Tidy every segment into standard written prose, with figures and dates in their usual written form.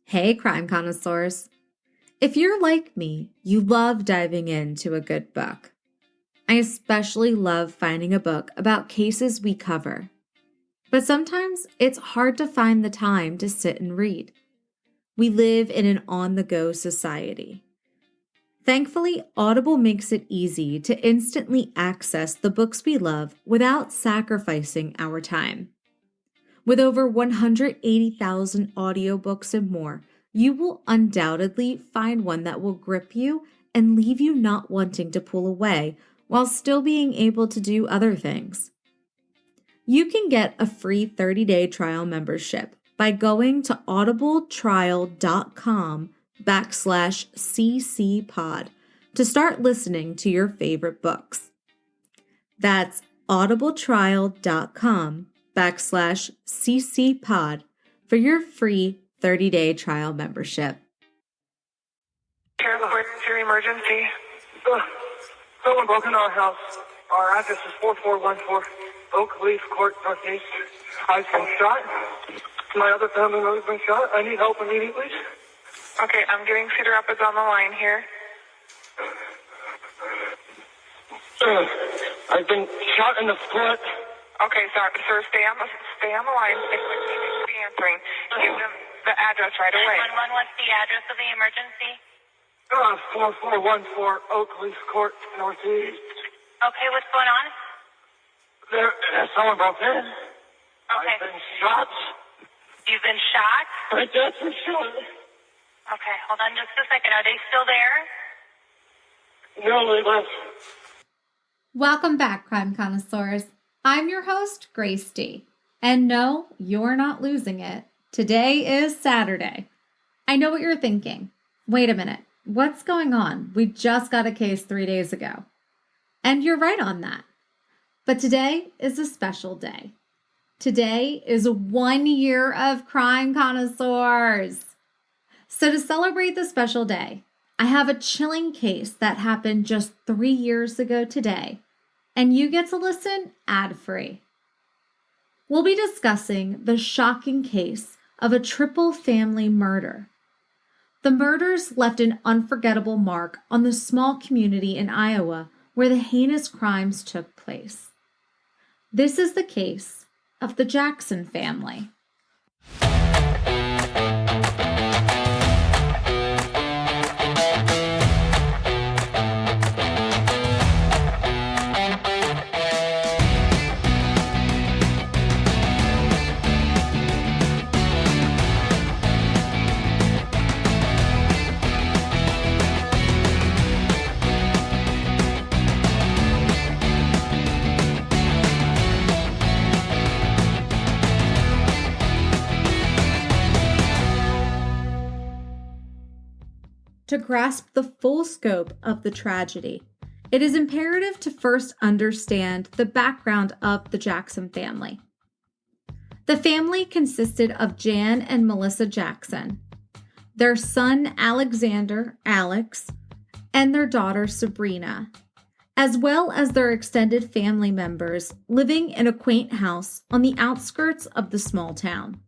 Hey, Crime Connoisseurs. If you're like me, you love diving into a good book. I especially love finding a book about cases we cover. But sometimes it's hard to find the time to sit and read. We live in an on-the-go society. Thankfully, Audible makes it easy to instantly access the books we love without sacrificing our time. With over 180,000 audiobooks and more, you will undoubtedly find one that will grip you and leave you not wanting to pull away while still being able to do other things. You can get a free 30-day trial membership by going to audibletrial.com/ccpod to start listening to your favorite books. That's audibletrial.com/ccpod for your free 30-day trial membership. Your emergency. Someone broke into our house. Our address is 4414 Oakleaf Court Northeast. I've been shot. My other family member's been shot. I need help immediately. Okay, I'm getting Cedar Rapids on the line here. I've been shot in the foot. Okay, sir, stay on the line. Be answering. Give them the address right away. 911, what's the address of the emergency? 4414 Oakleaf Court Northeast. Okay, what's going on? Someone broke in. Okay. I've been shot. You've been shot? My dad's been shot. Okay, hold on just a second. Are they still there? No, they left. Welcome back, Crime Connoisseurs. I'm your host, Grace D. And no, you're not losing it. Today is Saturday. I know what you're thinking. Wait a minute. What's going on? We just got a case 3 days ago. And you're right on that. But today is a special day. Today is 1 year of Crime Connoisseurs. So to celebrate the special day, I have a chilling case that happened just 3 years ago today, and you get to listen ad-free. We'll be discussing the shocking case of a triple family murder. The murders left an unforgettable mark on the small community in Iowa where the heinous crimes took place. This is the case of the Jackson family. To grasp the full scope of the tragedy, it is imperative to first understand the background of the Jackson family. The family consisted of Jan and Melissa Jackson, their son Alexander, Alex, and their daughter Sabrina, as well as their extended family members living in a quaint house on the outskirts of the small town.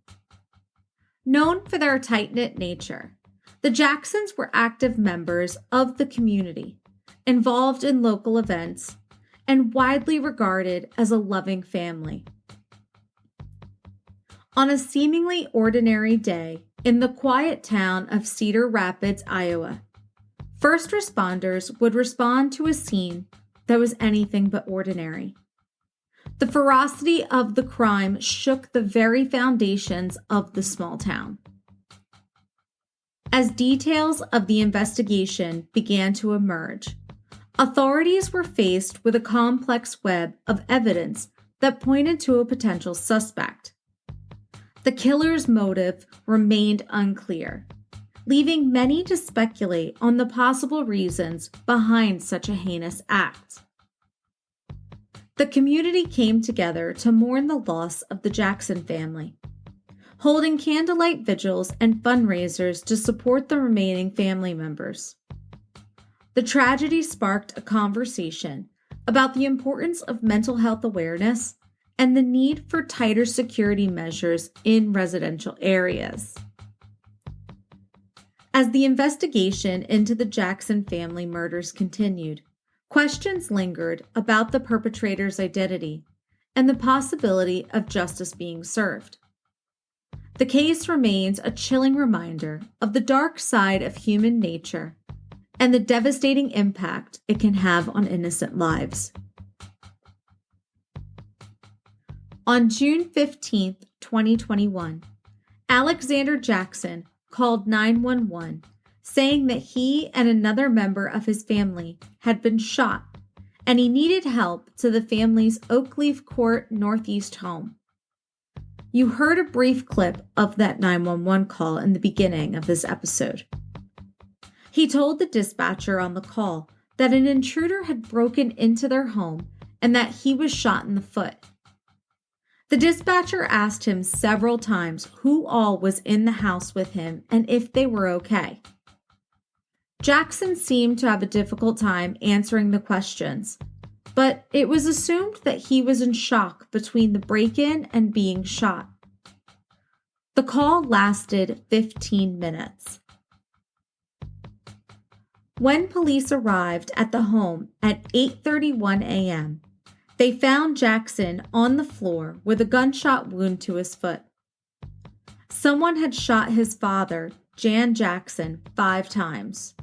Known for their tight-knit nature, the Jacksons were active members of the community, involved in local events, and widely regarded as a loving family. On a seemingly ordinary day in the quiet town of Cedar Rapids, Iowa, first responders would respond to a scene that was anything but ordinary. The ferocity of the crime shook the very foundations of the small town. As details of the investigation began to emerge, authorities were faced with a complex web of evidence that pointed to a potential suspect. The killer's motive remained unclear, leaving many to speculate on the possible reasons behind such a heinous act. The community came together to mourn the loss of the Jackson family, holding candlelight vigils and fundraisers to support the remaining family members. The tragedy sparked a conversation about the importance of mental health awareness and the need for tighter security measures in residential areas. As the investigation into the Jackson family murders continued, questions lingered about the perpetrator's identity and the possibility of justice being served. The case remains a chilling reminder of the dark side of human nature and the devastating impact it can have on innocent lives. On June 15, 2021, Alexander Jackson called 911, saying that he and another member of his family had been shot and he needed help to the family's Oakleaf Court Northeast home. You heard a brief clip of that 911 call in the beginning of this episode. He told the dispatcher on the call that an intruder had broken into their home and that he was shot in the foot. The dispatcher asked him several times who all was in the house with him and if they were okay. Jackson seemed to have a difficult time answering the questions, but it was assumed that he was in shock between the break-in and being shot. The call lasted 15 minutes. When police arrived at the home at 8:31 a.m., they found Jackson on the floor with a gunshot wound to his foot. Someone had shot his father, Jan Jackson, 5 times.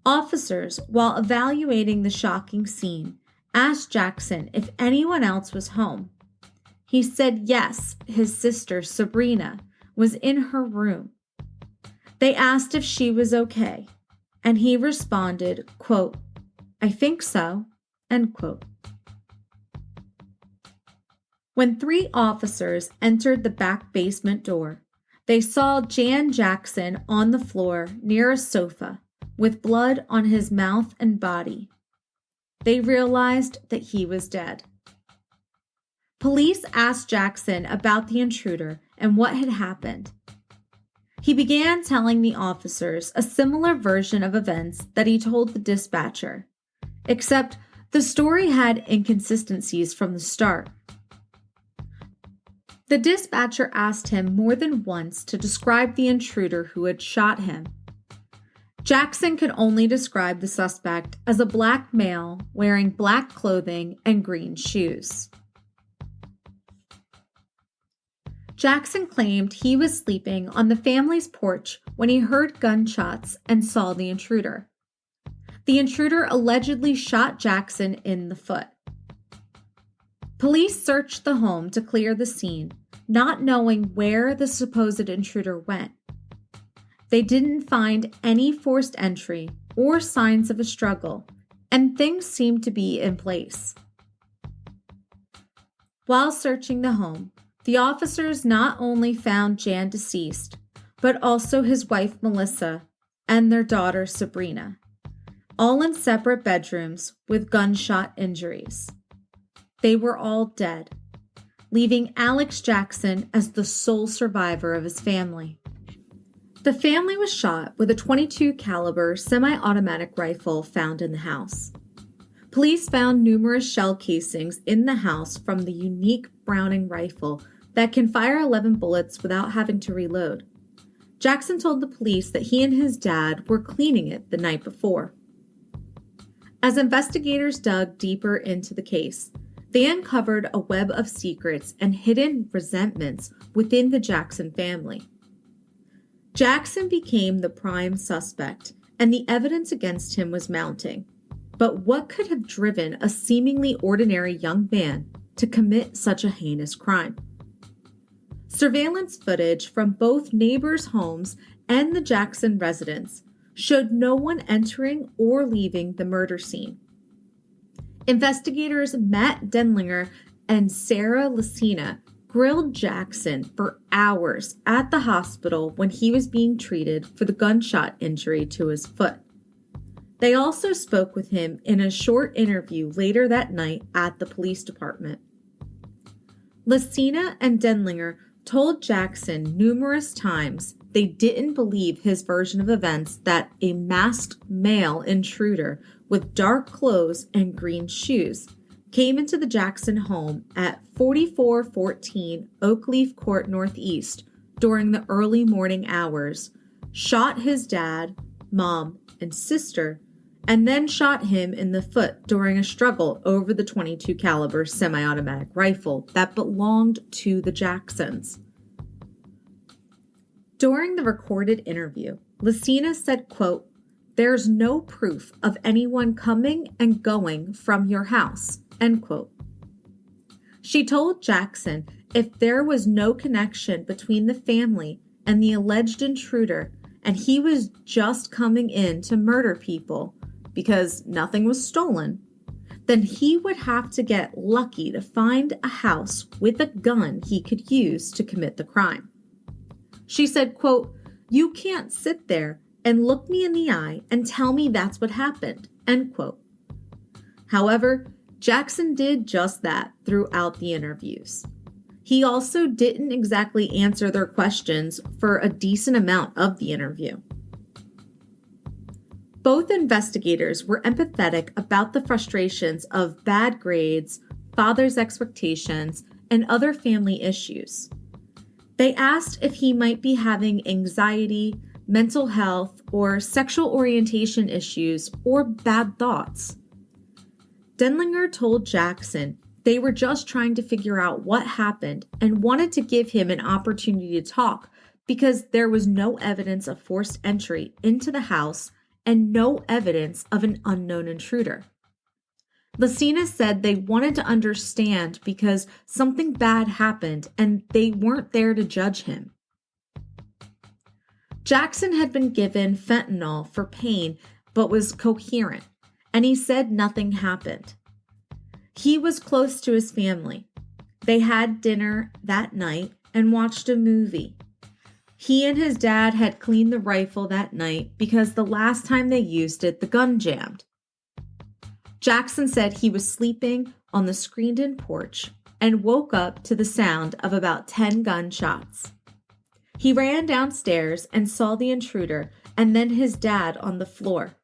Officers, while evaluating the shocking scene, asked Jackson if anyone else was home. He said yes, his sister, Sabrina, was in her room. They asked if she was okay, and he responded, quote, "I think so," end quote. When 3 officers entered the back basement door, they saw Jan Jackson on the floor near a sofa with blood on his mouth and body. They realized that he was dead. Police asked Jackson about the intruder and what had happened. He began telling the officers a similar version of events that he told the dispatcher, except the story had inconsistencies from the start. The dispatcher asked him more than once to describe the intruder who had shot him. Jackson could only describe the suspect as a black male wearing black clothing and green shoes. Jackson claimed he was sleeping on the family's porch when he heard gunshots and saw the intruder. The intruder allegedly shot Jackson in the foot. Police searched the home to clear the scene, not knowing where the supposed intruder went. They didn't find any forced entry or signs of a struggle, and things seemed to be in place. While searching the home, the officers not only found Jan deceased, but also his wife Melissa and their daughter Sabrina, all in separate bedrooms with gunshot injuries. They were all dead, leaving Alex Jackson as the sole survivor of his family. The family was shot with a .22 caliber semi-automatic rifle found in the house. Police found numerous shell casings in the house from the unique Browning rifle that can fire 11 bullets without having to reload. Jackson told the police that he and his dad were cleaning it the night before. As investigators dug deeper into the case, they uncovered a web of secrets and hidden resentments within the Jackson family. Jackson became the prime suspect, and the evidence against him was mounting. But what could have driven a seemingly ordinary young man to commit such a heinous crime? Surveillance footage from both neighbors' homes and the Jackson residence showed no one entering or leaving the murder scene. Investigators Matt Denlinger and Sarah Lucina grilled Jackson for hours at the hospital when he was being treated for the gunshot injury to his foot. They also spoke with him in a short interview later that night at the police department. Lucina and Denlinger told Jackson numerous times they didn't believe his version of events that a masked male intruder with dark clothes and green shoes came into the Jackson home at 4414 Oakleaf Court Northeast during the early morning hours, shot his dad, mom, and sister, and then shot him in the foot during a struggle over the .22 caliber semi-automatic rifle that belonged to the Jacksons. During the recorded interview, Lucina said, quote, "There's no proof of anyone coming and going from your house," end quote. She told Jackson if there was no connection between the family and the alleged intruder and he was just coming in to murder people because nothing was stolen, then he would have to get lucky to find a house with a gun he could use to commit the crime. She said, quote, "You can't sit there and look me in the eye and tell me that's what happened," end quote. However, Jackson did just that throughout the interviews. He also didn't exactly answer their questions for a decent amount of the interview. Both investigators were empathetic about the frustrations of bad grades, father's expectations, and other family issues. They asked if he might be having anxiety, mental health, or sexual orientation issues, or bad thoughts. Denlinger told Jackson they were just trying to figure out what happened and wanted to give him an opportunity to talk because there was no evidence of forced entry into the house and no evidence of an unknown intruder. Lucina said they wanted to understand because something bad happened and they weren't there to judge him. Jackson had been given fentanyl for pain but was coherent, and he said nothing happened. He was close to his family. They had dinner that night and watched a movie. He and his dad had cleaned the rifle that night because the last time they used it, the gun jammed. Jackson said he was sleeping on the screened-in porch and woke up to the sound of about 10 gunshots. He ran downstairs and saw the intruder and then his dad on the floor.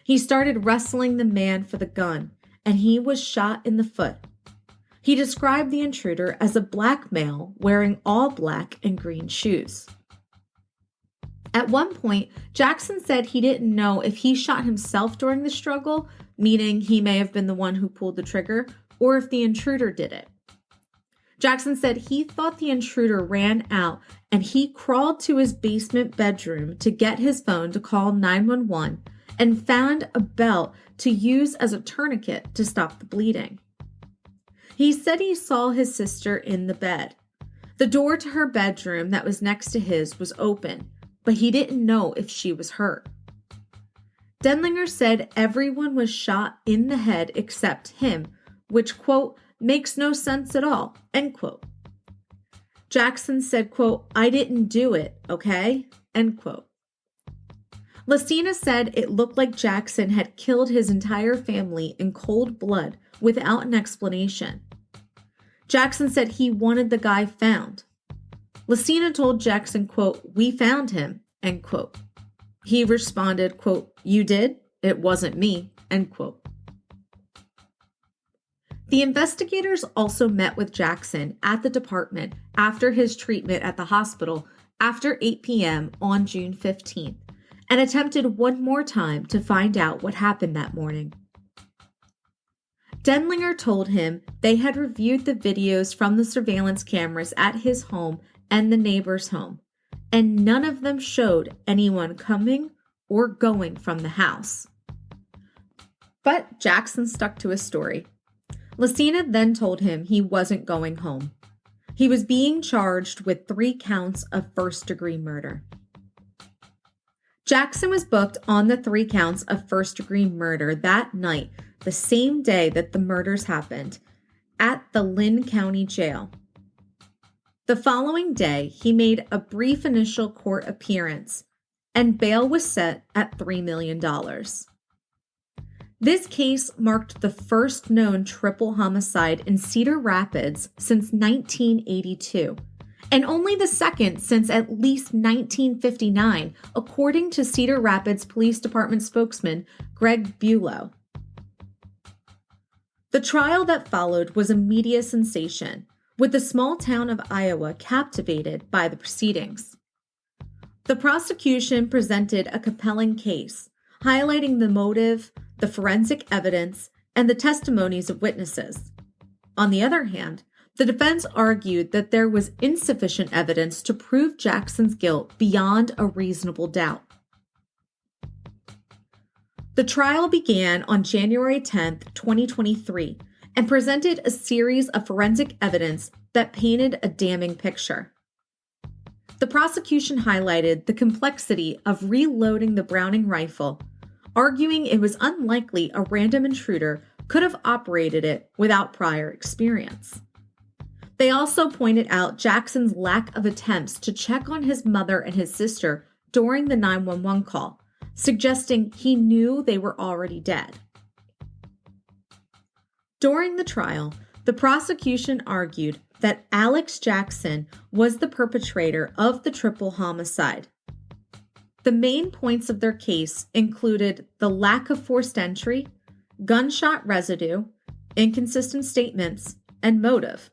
He started wrestling the man for the gun, and he was shot in the foot. He described the intruder as a black male wearing all black and green shoes. At one point, Jackson said he didn't know if he shot himself during the struggle, meaning he may have been the one who pulled the trigger, or if the intruder did it. Jackson said he thought the intruder ran out and he crawled to his basement bedroom to get his phone to call 911 and found a belt to use as a tourniquet to stop the bleeding. He said he saw his sister in the bed. The door to her bedroom that was next to his was open, but he didn't know if she was hurt. Denlinger said everyone was shot in the head except him, which, quote, "makes no sense at all," end quote. Jackson said, quote, "I didn't do it, okay?" end quote. Lucina said it looked like Jackson had killed his entire family in cold blood without an explanation. Jackson said he wanted the guy found. Lucina told Jackson, quote, "We found him," end quote. He responded, quote, "You did? It wasn't me," end quote. The investigators also met with Jackson at the department after his treatment at the hospital after 8 p.m. on June 15th and attempted one more time to find out what happened that morning. Denlinger told him they had reviewed the videos from the surveillance cameras at his home and the neighbor's home, and none of them showed anyone coming or going from the house. But Jackson stuck to his story. Lucina then told him he wasn't going home. He was being charged with 3 counts of first-degree murder. Jackson was booked on the 3 counts of first-degree murder that night, the same day that the murders happened, at the Lynn County Jail. The following day, he made a brief initial court appearance, and bail was set at $3 million. This case marked the first known triple homicide in Cedar Rapids since 1982, and only the second since at least 1959, according to Cedar Rapids Police Department spokesman Greg Bulow. The trial that followed was a media sensation, with the small town of Iowa captivated by the proceedings. The prosecution presented a compelling case, highlighting the motive, the forensic evidence, and the testimonies of witnesses. On the other hand, the defense argued that there was insufficient evidence to prove Jackson's guilt beyond a reasonable doubt. The trial began on January 10, 2023, and presented a series of forensic evidence that painted a damning picture. The prosecution highlighted the complexity of reloading the Browning rifle, arguing it was unlikely a random intruder could have operated it without prior experience. They also pointed out Jackson's lack of attempts to check on his mother and his sister during the 911 call, suggesting he knew they were already dead. During the trial, the prosecution argued that Alex Jackson was the perpetrator of the triple homicide. The main points of their case included the lack of forced entry, gunshot residue, inconsistent statements, and motive.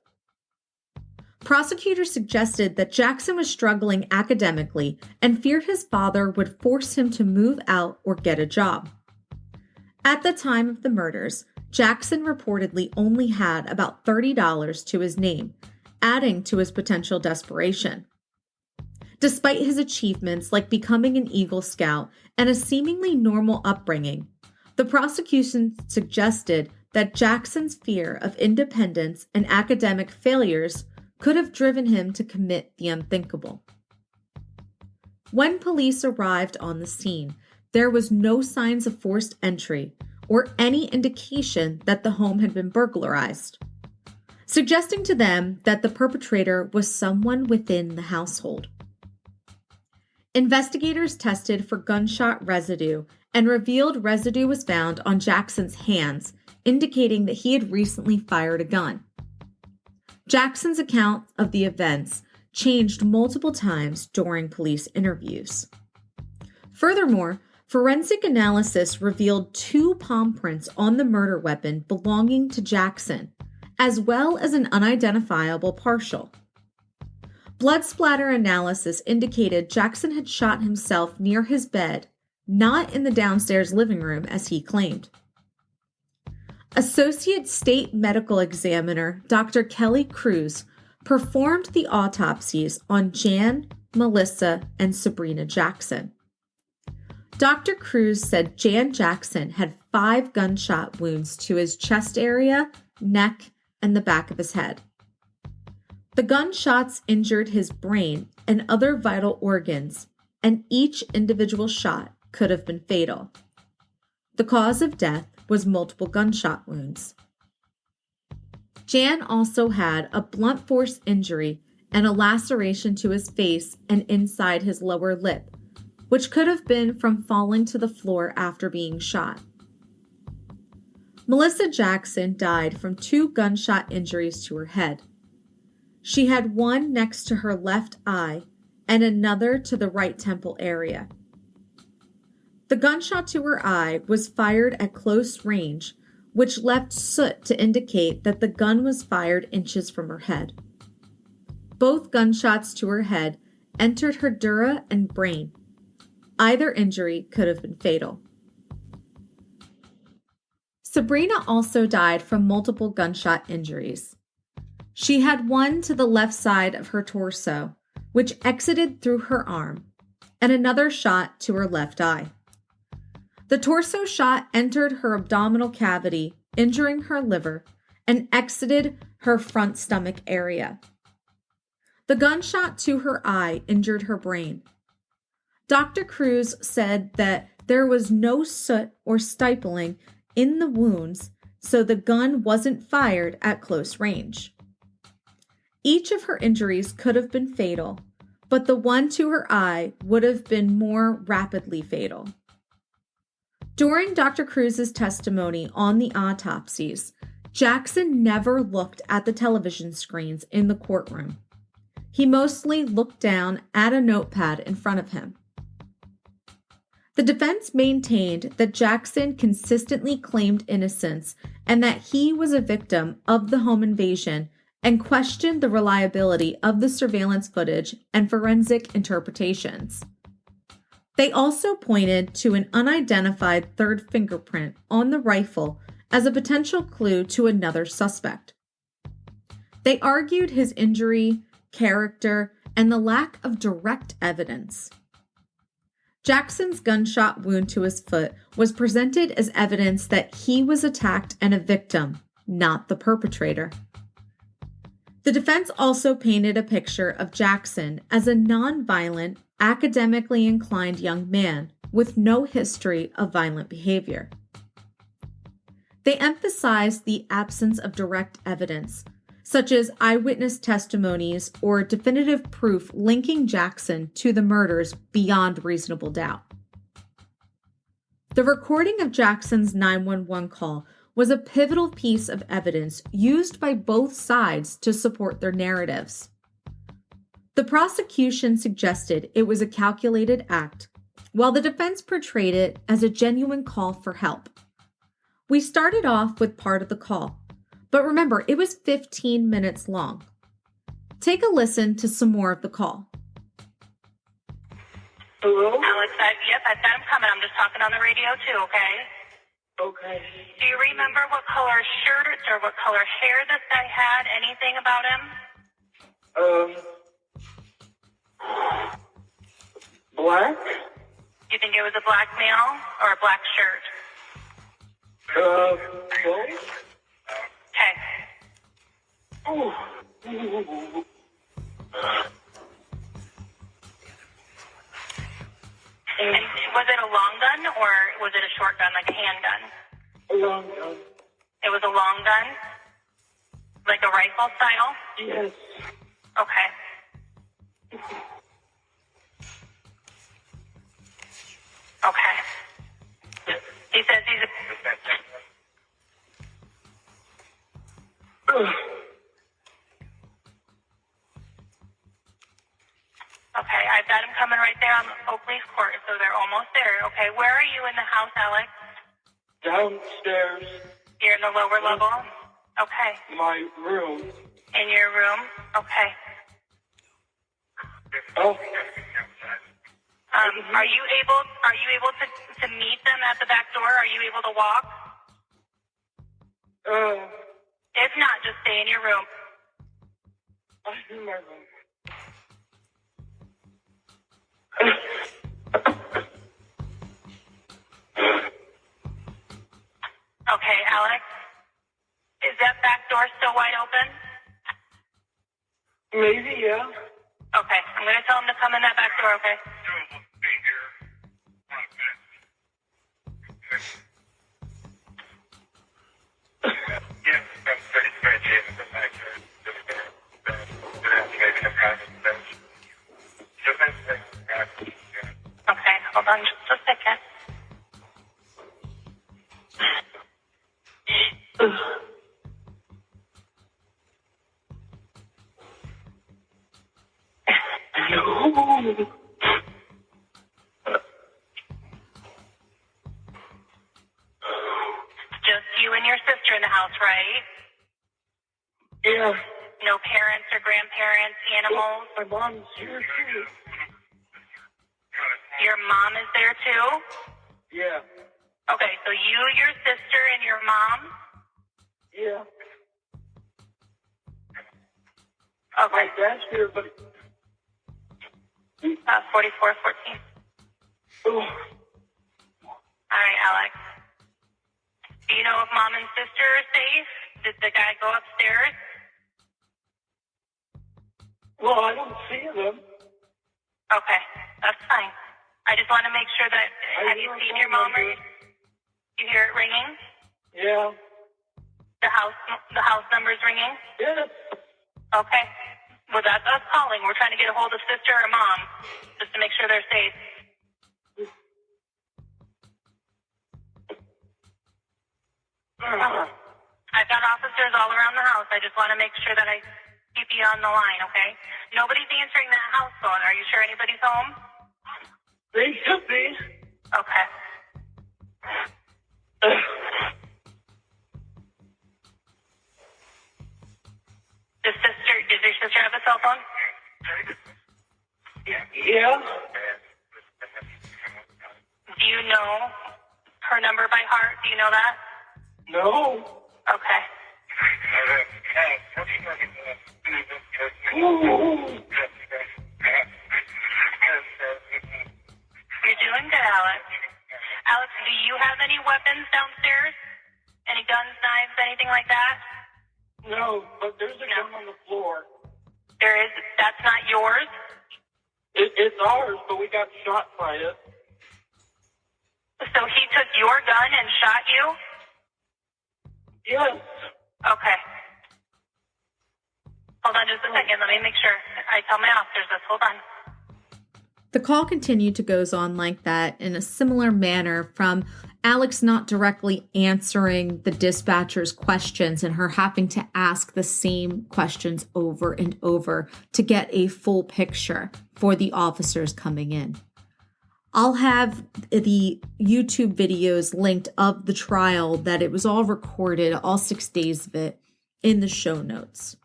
Prosecutors suggested that Jackson was struggling academically and feared his father would force him to move out or get a job. At the time of the murders, Jackson reportedly only had about $30 to his name, adding to his potential desperation. Despite his achievements like becoming an Eagle Scout and a seemingly normal upbringing, the prosecution suggested that Jackson's fear of independence and academic failures could have driven him to commit the unthinkable. When police arrived on the scene, there was no signs of forced entry or any indication that the home had been burglarized, suggesting to them that the perpetrator was someone within the household. Investigators tested for gunshot residue and revealed residue was found on Jackson's hands, indicating that he had recently fired a gun. Jackson's account of the events changed multiple times during police interviews. Furthermore, forensic analysis revealed 2 palm prints on the murder weapon belonging to Jackson, as well as an unidentifiable partial. Blood splatter analysis indicated Jackson had shot himself near his bed, not in the downstairs living room as he claimed. Associate State Medical Examiner Dr. Kelly Cruz performed the autopsies on Jan, Melissa, and Sabrina Jackson. Dr. Cruz said Jan Jackson had 5 gunshot wounds to his chest area, neck, and the back of his head. The gunshots injured his brain and other vital organs, and each individual shot could have been fatal. The cause of death was multiple gunshot wounds. Jan also had a blunt force injury and a laceration to his face and inside his lower lip, which could have been from falling to the floor after being shot. Melissa Jackson died from 2 gunshot injuries to her head. She had one next to her left eye and another to the right temple area. The gunshot to her eye was fired at close range, which left soot to indicate that the gun was fired inches from her head. Both gunshots to her head entered her dura and brain. Either injury could have been fatal. Sabrina also died from multiple gunshot injuries. She had one to the left side of her torso, which exited through her arm, and another shot to her left eye. The torso shot entered her abdominal cavity, injuring her liver, and exited her front stomach area. The gunshot to her eye injured her brain. Dr. Cruz said that there was no soot or stippling in the wounds, so the gun wasn't fired at close range. Each of her injuries could have been fatal, but the one to her eye would have been more rapidly fatal. During Dr. Cruz's testimony on the autopsies, Jackson never looked at the television screens in the courtroom. He mostly looked down at a notepad in front of him. The defense maintained that Jackson consistently claimed innocence and that he was a victim of the home invasion and questioned the reliability of the surveillance footage and forensic interpretations. They also pointed to an unidentified third fingerprint on the rifle as a potential clue to another suspect. They argued his injury, character, and the lack of direct evidence. Jackson's gunshot wound to his foot was presented as evidence that he was attacked and a victim, not the perpetrator. The defense also painted a picture of Jackson as a nonviolent, academically inclined young man with no history of violent behavior. They emphasized the absence of direct evidence, such as eyewitness testimonies or definitive proof linking Jackson to the murders beyond reasonable doubt. The recording of Jackson's 911 call was a pivotal piece of evidence used by both sides to support their narratives. The prosecution suggested it was a calculated act, while the defense portrayed it as a genuine call for help. We started off with part of the call, but remember, it was 15 minutes long. Take a listen to some more of the call. Hello? Alex, yep, I said I'm coming. I'm just talking on the radio too, okay? Okay. Do you remember what color shirt or what color hair this guy had? Anything about him? Black? You think it was a black male or a black shirt? Both? Okay. Ooh. And was it a long gun or was it a short gun, like a handgun? A long gun. It was a long gun? Like a rifle style? Yes. Okay. Okay. He says he's a... Okay, I've got him coming right there on Oakleaf Court, so they're almost there. Okay, where are you in the house, Alex? Downstairs. You're in the lower level? Okay. My room. In your room? Okay. Oh. Are you able to meet them at the back door? Are you able to walk? If not, just stay in your room. I'm in my room. Okay, Alex. Is that back door still wide open? Maybe, yeah. Okay, I'm going to tell him to come in that back door, okay? Okay, hold on just a second. Just you and your sister in the house, right? Yeah. No parents or grandparents, animals? My mom's here too. Your mom is there too? Yeah. Okay, so you, your sister, and your mom? Yeah. Okay. My dad's here, but... 4414. Oh. All right, Alex. Do you know if mom and sister are safe? Did the guy go upstairs? Well, I don't see them. Okay, that's fine. I just want to make sure that... Have you seen your mom? Or you hear it ringing? Yeah. The house number's ringing? Yeah. Okay. Well, that's us calling. We're trying to get a hold of sister or mom, just to make sure they're safe. I've got officers all around the house. I just want to make sure that I keep you on the line, okay? Nobody's answering that house phone. Are you sure anybody's home? They should be. Okay. Does your sister have a cell phone? Yeah. you know her number by heart? Do you know that? No. Okay. You're doing good, Alex. Alex, do you have any weapons downstairs? Any guns, knives, anything like that? No, but there's a gun on the floor. There is. That's not yours? It's ours, but we got shot by it. So he took your gun and shot you? Yes. Okay. Hold on just a second. Let me make sure. I tell my officers this. Hold on. The call continued to goes on like that in a similar manner, from Alex not directly answering the dispatcher's questions and her having to ask the same questions over and over to get a full picture for the officers coming in. I'll have the YouTube videos linked of the trial that it was all recorded, all 6 days of it, in the show notes.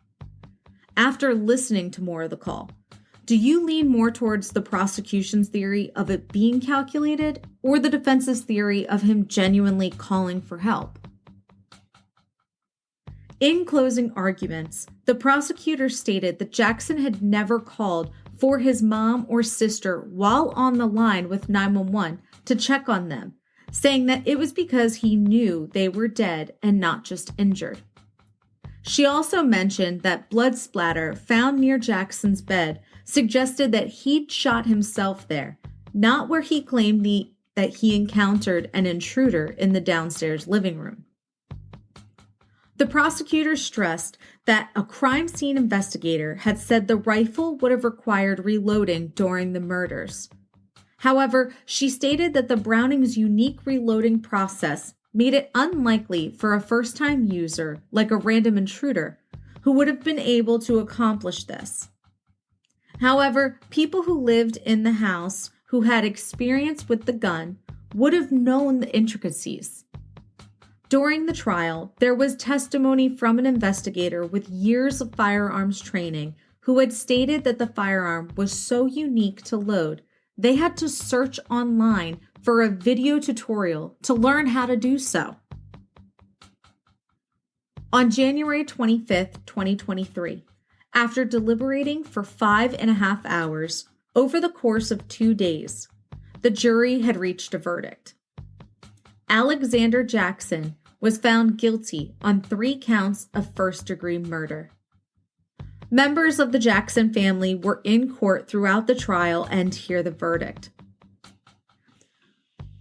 After listening to more of the call, do you lean more towards the prosecution's theory of it being calculated or the defense's theory of him genuinely calling for help? In closing arguments, the prosecutor stated that Jackson had never called for his mom or sister while on the line with 911 to check on them, saying that it was because he knew they were dead and not just injured. She also mentioned that blood splatter found near Jackson's bed suggested that he'd shot himself there, not where he claimed that he encountered an intruder in the downstairs living room. The prosecutor stressed that a crime scene investigator had said the rifle would have required reloading during the murders. However, she stated that the Browning's unique reloading process made it unlikely for a first-time user, like a random intruder, who would have been able to accomplish this. However, people who lived in the house who had experience with the gun would have known the intricacies. During the trial, there was testimony from an investigator with years of firearms training who had stated that the firearm was so unique to load, they had to search online for a video tutorial to learn how to do so. On January 25th, 2023, after deliberating for 5.5 hours over the course of 2 days, the jury had reached a verdict. Alexander Jackson was found guilty on 3 counts of first-degree murder. Members of the Jackson family were in court throughout the trial and hear the verdict.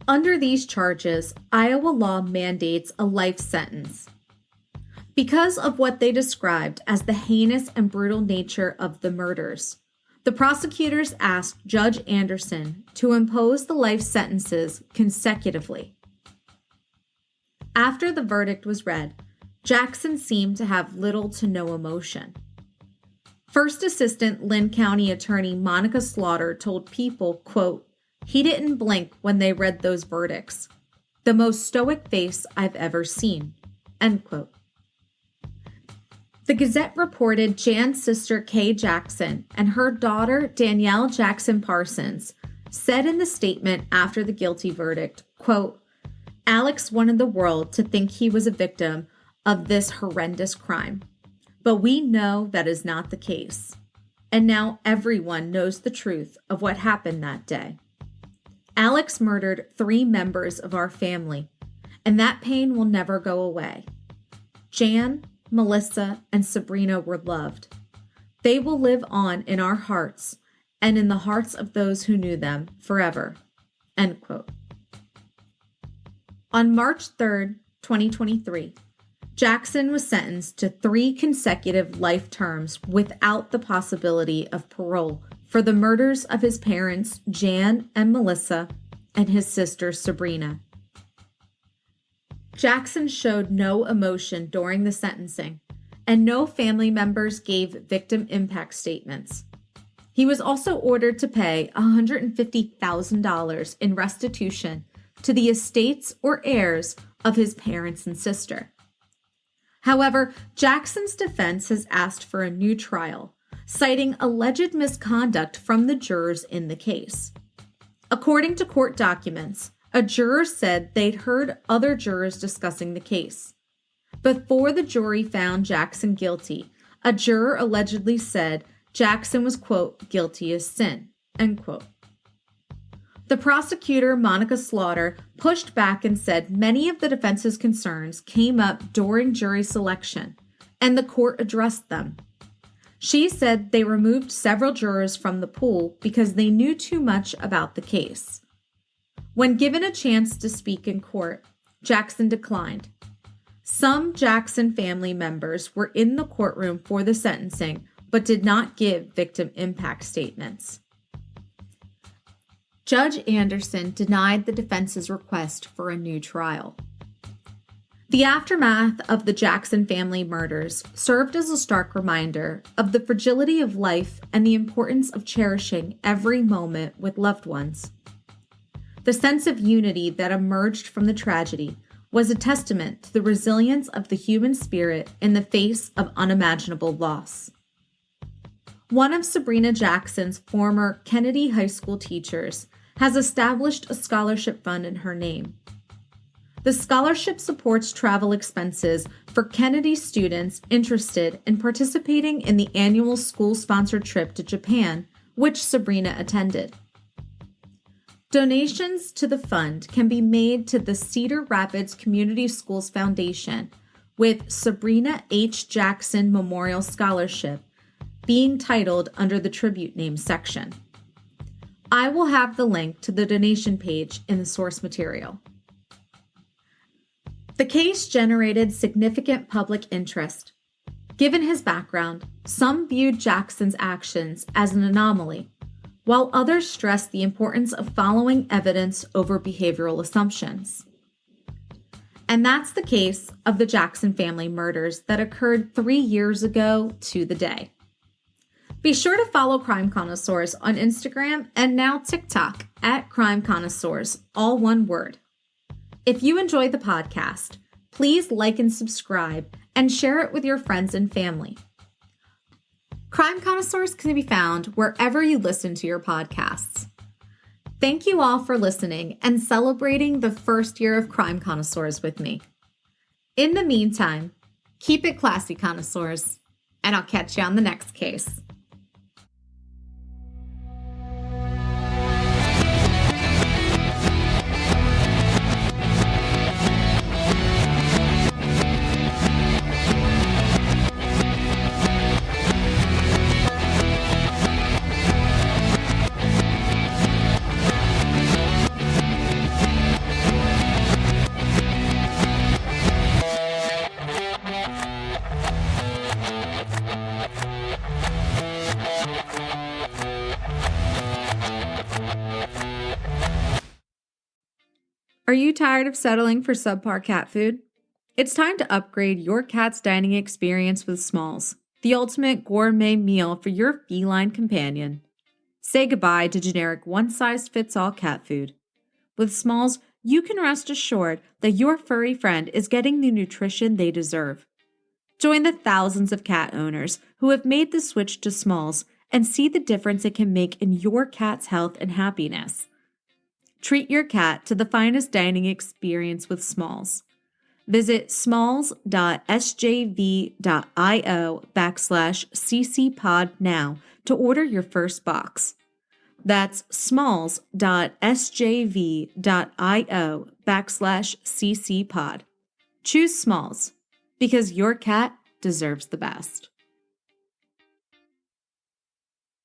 Under these charges, Iowa law mandates a life sentence. Because of what they described as the heinous and brutal nature of the murders, the prosecutors asked Judge Anderson to impose the life sentences consecutively. After the verdict was read, Jackson seemed to have little to no emotion. First Assistant Lynn County Attorney Monica Slaughter told People, quote, "He didn't blink when they read those verdicts. The most stoic face I've ever seen," end quote. The Gazette reported Jan's sister Kay Jackson and her daughter Danielle Jackson Parsons said in the statement after the guilty verdict, quote, "Alex wanted the world to think he was a victim of this horrendous crime. But we know that is not the case. And now everyone knows the truth of what happened that day. Alex murdered 3 members of our family, and that pain will never go away. Jan, Melissa, and Sabrina were loved. They will live on in our hearts and in the hearts of those who knew them forever," end quote. On March 3rd, 2023, Jackson was sentenced to 3 consecutive life terms without the possibility of parole for the murders of his parents, Jan and Melissa, and his sister, Sabrina. Jackson showed no emotion during the sentencing, and no family members gave victim impact statements. He was also ordered to pay $150,000 in restitution to the estates or heirs of his parents and sister. However, Jackson's defense has asked for a new trial, citing alleged misconduct from the jurors in the case. According to court documents, a juror said they'd heard other jurors discussing the case. Before the jury found Jackson guilty, a juror allegedly said Jackson was, quote, guilty as sin, end quote. The prosecutor, Monica Slaughter, pushed back and said many of the defense's concerns came up during jury selection, and the court addressed them. She said they removed several jurors from the pool because they knew too much about the case. When given a chance to speak in court, Jackson declined. Some Jackson family members were in the courtroom for the sentencing, but did not give victim impact statements. Judge Anderson denied the defense's request for a new trial. The aftermath of the Jackson family murders served as a stark reminder of the fragility of life and the importance of cherishing every moment with loved ones. The sense of unity that emerged from the tragedy was a testament to the resilience of the human spirit in the face of unimaginable loss. One of Sabrina Jackson's former Kennedy High School teachers has established a scholarship fund in her name. The scholarship supports travel expenses for Kennedy students interested in participating in the annual school-sponsored trip to Japan, which Sabrina attended. Donations to the fund can be made to the Cedar Rapids Community Schools Foundation, with Sabrina H. Jackson Memorial Scholarship being titled under the tribute name section. I will have the link to the donation page in the source material. The case generated significant public interest. Given his background, some viewed Jackson's actions as an anomaly, while others stressed the importance of following evidence over behavioral assumptions. And that's the case of the Jackson family murders that occurred 3 years ago to the day. Be sure to follow Crime Connoisseurs on Instagram and now TikTok at Crime Connoisseurs, all one word. If you enjoy the podcast, please like and subscribe and share it with your friends and family. Crime Connoisseurs can be found wherever you listen to your podcasts. Thank you all for listening and celebrating the first year of Crime Connoisseurs with me. In the meantime, keep it classy, connoisseurs, and I'll catch you on the next case. Are you tired of settling for subpar cat food? It's time to upgrade your cat's dining experience with Smalls, the ultimate gourmet meal for your feline companion. Say goodbye to generic one-size-fits-all cat food. With Smalls, you can rest assured that your furry friend is getting the nutrition they deserve. Join the thousands of cat owners who have made the switch to Smalls and see the difference it can make in your cat's health and happiness. Treat your cat to the finest dining experience with Smalls. Visit smalls.sjv.io/ccpod now to order your first box. That's smalls.sjv.io/ccpod. Choose Smalls because your cat deserves the best.